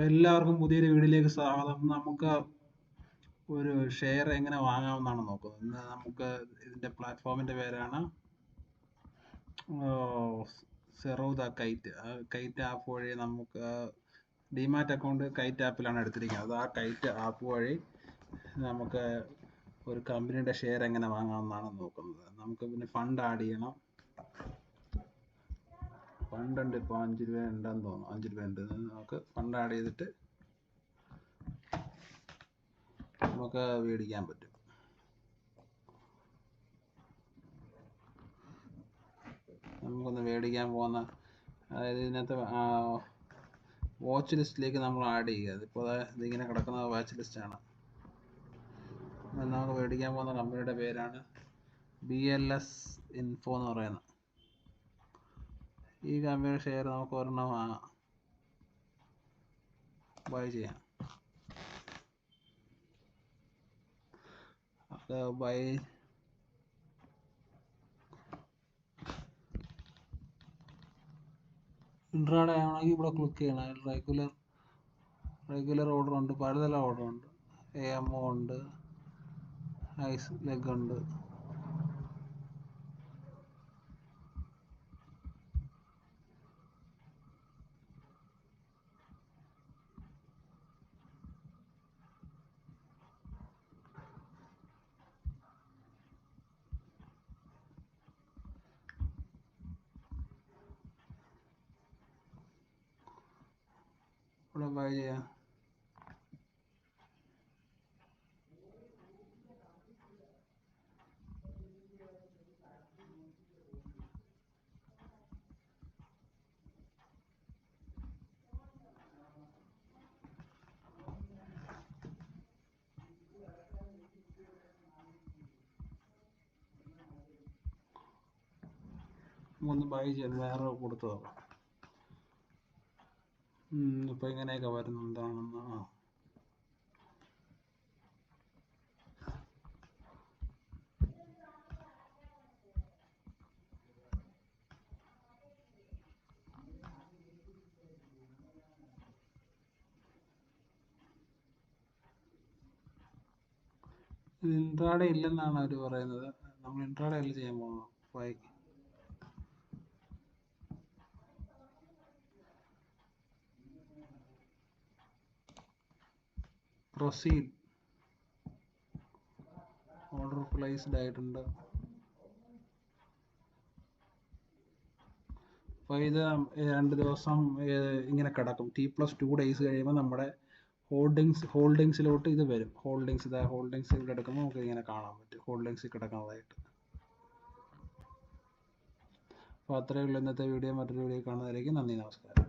എല്ലാവർക്കും പുതിയൊരു വീഡിയോയിലേക്ക് സ്വാഗതം. നമുക്ക് ഒരു ഷെയർ എങ്ങനെ വാങ്ങാമെന്നാണ് നോക്കുന്നത്. ഇന്ന് നമുക്ക് ഇതിന്റെ പ്ലാറ്റ്ഫോമിന്റെ പേരാണ് zero the KITE. KITE app വഴി നമുക്ക് ഡിമാറ്റ് അക്കൗണ്ട് കൈറ്റ് ആപ്പിലാണ് എടുത്തിരിക്കുന്നത്. ആ കൈറ്റ് ആപ്പ് വഴി നമുക്ക് ഒരു കമ്പനിയുടെ ഷെയർ എങ്ങനെ വാങ്ങാമെന്നാണ് നോക്കുന്നത്. നമുക്ക് പിന്നെ ഫണ്ട് ആഡ് ചെയ്യണം. ഫണ്ട് ഉണ്ട്, ഇപ്പോൾ 5 രൂപ ഉണ്ടെന്ന് തോന്നുന്നു. 5 രൂപ ഉണ്ട്. നമുക്ക് ഫണ്ട് ആഡ് ചെയ്തിട്ട് നമുക്ക് മേടിക്കാൻ പറ്റും. നമുക്കൊന്ന് മേടിക്കാൻ പോകുന്ന, അതായത് ഇതിനകത്ത് വാച്ച് ലിസ്റ്റിലേക്ക് നമ്മൾ ആഡ് ചെയ്യുക. അതിപ്പോൾ ഇതിങ്ങനെ കിടക്കുന്ന വാച്ച് ലിസ്റ്റാണ്. നമുക്ക് മേടിക്കാൻ പോകുന്ന കമ്പനിയുടെ പേരാണ് BLS Info എന്ന് പറയുന്നത്. ഈ കമ്പനിയുടെ ഷെയർ നമുക്ക് ഒരെണ്ണം ബൈ ചെയ്യാം. അത് ബൈ ഇൻട്രാഡേ ആണെങ്കിൽ ഇവിടെ ക്ലിക്ക് ചെയ്യണം. റെഗുലർ ഓർഡർ ഉണ്ട്, പലതരം ഓർഡർ ഉണ്ട്. AMO ഉണ്ട്, ഐസ് ലെഗ് ഉണ്ട്. ഇവിടെ ബൈ ചെയ്യാം. ഒന്ന് ബൈ ചെയ്യാം, വേറെ കൊടുത്തു നോക്കാം. ഇപ്പൊ ഇങ്ങനെയൊക്കെ വരുന്നുണ്ടാണെന്ന്. ഇൻട്രാഡേ ഇല്ലെന്നാണ് അവർ പറയുന്നത്. നമ്മൾ ഇൻട്രാഡേ അല്ല ചെയ്യാൻ പോകുന്നത്. By proceed. ഓർഡർ പ്ലേസ്ഡ് ആയിട്ടുണ്ട്. അപ്പോൾ ഇത് 2 ദിവസം ഇങ്ങനെ കിടക്കും. T+2 days കഴിയുമ്പോൾ നമ്മുടെ ഹോൾഡിങ്സിലോട്ട് ഇത് വരും. ഹോൾഡിങ്സ് ഇവിടെ എടുക്കുമ്പോൾ നമുക്ക് ഇങ്ങനെ കാണാൻ പറ്റും, ഹോൾഡിങ്സിൽ കിടക്കുന്നതായിട്ട്. അപ്പോൾ അത്രയേ ഉള്ളൂ ഇന്നത്തെ വീഡിയോ. മറ്റൊരു വീഡിയോ കാണുന്നതായിരിക്കും. നന്ദി, നമസ്കാരം.